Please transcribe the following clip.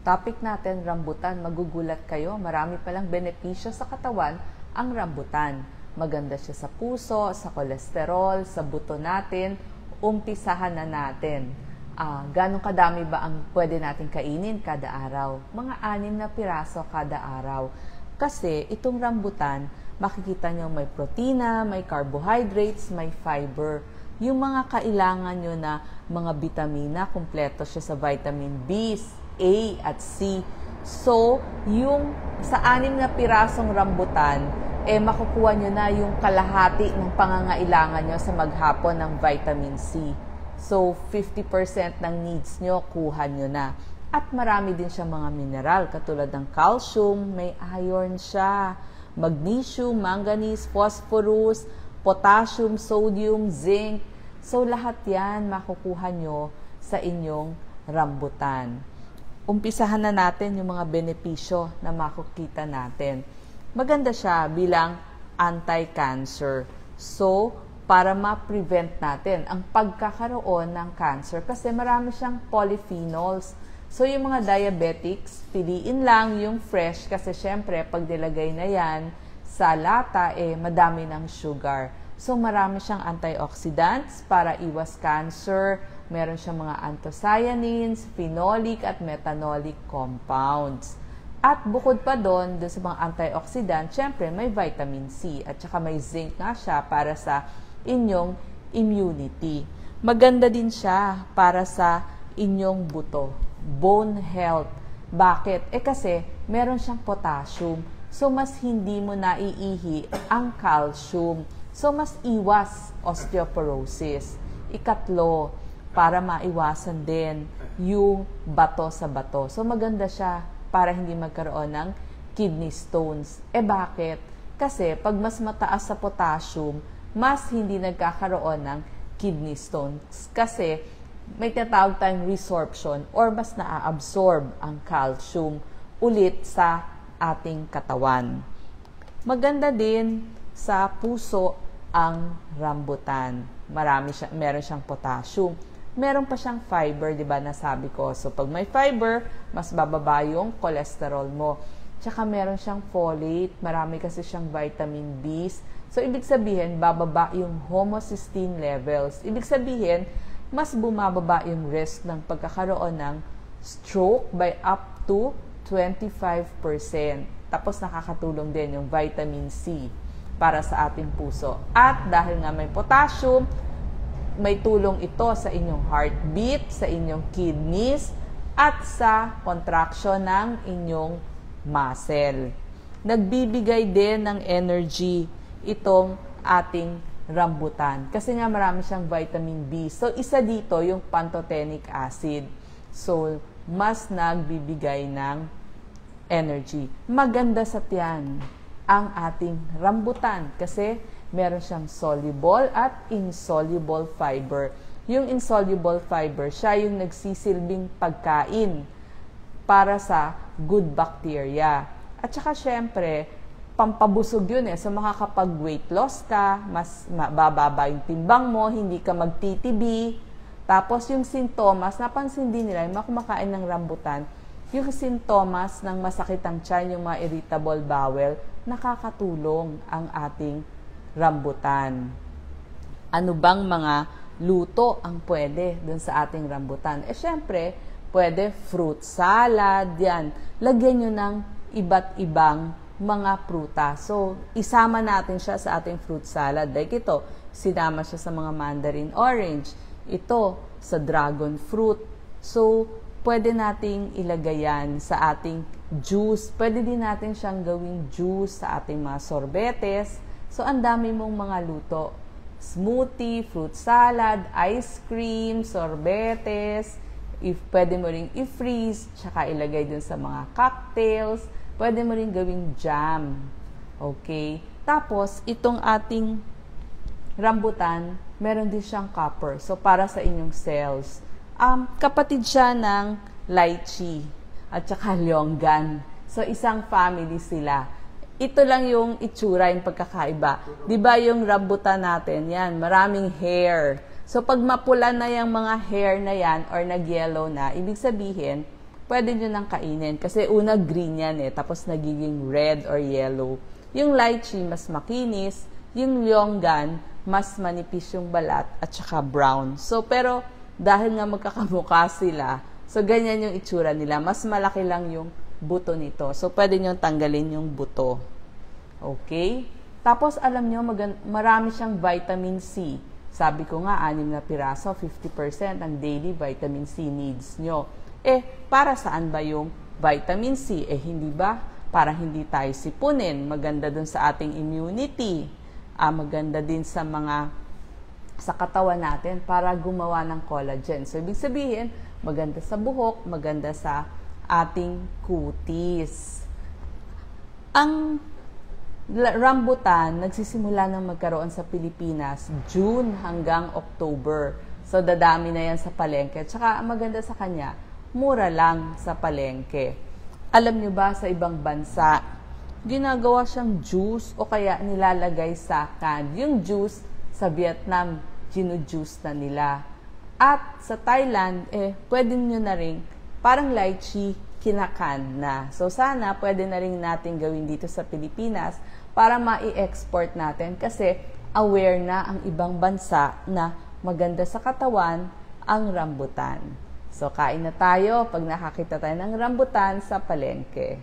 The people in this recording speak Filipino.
Topic natin, rambutan. Magugulat kayo, marami palang benepisyo sa katawan ang rambutan. Maganda siya sa puso, sa kolesterol, sa buto natin. Umpisahan na natin. Ganong kadami ba ang pwede natin kainin kada araw? Mga 6 na piraso kada araw. Kasi itong rambutan, makikita nyo may protina, may carbohydrates, may fiber. Yung mga kailangan nyo na mga vitamina, kumpleto siya sa vitamin B, A at C. So, yung sa 6 na pirasong rambutan, makukuha nyo na yung kalahati ng pangangailangan nyo sa maghapon ng vitamin C. So, 50% ng needs nyo, kuha nyo na. At marami din siya mga mineral, katulad ng calcium, may iron siya, magnesium, manganese, phosphorus, potassium, sodium, zinc. So, lahat yan makukuha nyo sa inyong rambutan. Umpisahan na natin yung mga benepisyo na makikita natin. Maganda siya bilang anti-cancer. So, para ma-prevent natin ang pagkakaroon ng cancer kasi marami siyang polyphenols. So, yung mga diabetics, piliin lang yung fresh kasi syempre, pag nilagay na yan sa lata, madami ng sugar. So, marami siyang antioxidants para iwas cancer. Meron siyang mga anthocyanins, phenolic at methanolic compounds. At bukod pa doon sa mga antioxidant, syempre may vitamin C at saka may zinc nga siya para sa inyong immunity. Maganda din siya para sa inyong buto, bone health. Bakit? Kasi meron siyang potassium. So, mas hindi mo naiihi ang calcium. So, mas iwas osteoporosis. Ikatlo, para maiwasan din yung bato sa bato. So, maganda siya para hindi magkaroon ng kidney stones. Bakit? Kasi, pag mas mataas sa potassium, mas hindi nagkakaroon ng kidney stones. Kasi, may tinatawag tayong resorption or mas naa-absorb ang calcium ulit sa ating katawan. Maganda din sa puso ang rambutan. Meron siyang potassium. Meron pa siyang fiber, di ba, nasabi ko. So, pag may fiber, mas bababa yung cholesterol mo. Tsaka meron siyang folate. Marami kasi siyang vitamin B. So, ibig sabihin, bababa yung homocysteine levels. Ibig sabihin, mas bumababa yung risk ng pagkakaroon ng stroke by up to 25%. Tapos, nakakatulong din yung vitamin C para sa ating puso. At dahil nga may potassium, may tulong ito sa inyong heartbeat, sa inyong kidneys, at sa contraction ng inyong muscle. Nagbibigay din ng energy itong ating rambutan. Kasi nga marami siyang vitamin B. So, isa dito yung pantothenic acid. So, mas nagbibigay ng energy. Maganda sa tiyan ang ating rambutan kasi meron siyang soluble at insoluble fiber. Yung insoluble fiber, siya yung nagsisilbing pagkain para sa good bacteria. At saka syempre, pampabusog yun So makakapag-weight loss ka, mas bababa yung timbang mo, hindi ka magtitibi. Tapos yung sintomas, napansin din nila, yung mga kumakain ng rambutan, yung sintomas ng masakit ang tiyan, yung mga irritable bowel, nakakatulong ang ating rambutan. Ano bang mga luto ang pwede dun sa ating rambutan? Syempre, pwede fruit salad, yan. Lagyan nyo ng iba't ibang mga prutas. So, isama natin siya sa ating fruit salad. Like ito, sinama siya sa mga mandarin orange. Ito, sa dragon fruit. So, pwede nating ilagay yan sa ating juice. Pwede din natin siyang gawing juice sa ating mga sorbetes. So, ang dami mong mga luto. Smoothie, fruit salad, ice cream, sorbetes. Pwede mo ring i-freeze, tsaka ilagay dun sa mga cocktails. Pwede mo ring gawing jam. Okay? Tapos, itong ating rambutan, meron din siyang copper. So, para sa inyong cells. Kapatid siya ng lychee at saka longgan. So, isang family sila. Ito lang yung itsura, yung pagkakaiba. Di ba yung rambutan natin, yan, maraming hair. So, pag mapula na yung mga hair na yan or nag-yellow na, ibig sabihin, pwede nyo nang kainin. Kasi una green yan tapos nagiging red or yellow. Yung lychee, mas makinis. Yung longgan, mas manipis yung balat at saka brown. So, pero dahil nga magkakamukha sila, so ganyan yung itsura nila. Mas malaki lang yung buto nito. So, pwede nyo tanggalin yung buto. Okay? Tapos, alam nyo, marami siyang vitamin C. Sabi ko nga, 6 na piraso, 50% ang daily vitamin C needs nyo. Para saan ba yung vitamin C? Hindi ba? Para hindi tayo sipunin. Maganda dun sa ating immunity. Maganda din sa katawan natin para gumawa ng collagen. So, ibig sabihin, maganda sa buhok, maganda sa ating kutis. Ang rambutan, nagsisimula ng magkaroon sa Pilipinas June hanggang October. So, dadami na yan sa palengke. Tsaka, maganda sa kanya, mura lang sa palengke. Alam nyo ba, sa ibang bansa, ginagawa siyang juice o kaya nilalagay sa can. Yung juice, sa Vietnam, ginu-juice na nila. At sa Thailand, pwede nyo na rin, parang lychee, kinakan na. So, sana pwede na rin natin gawin dito sa Pilipinas para ma-i-export natin kasi aware na ang ibang bansa na maganda sa katawan ang rambutan. So, kain na tayo pag nakakita tayo ng rambutan sa palengke.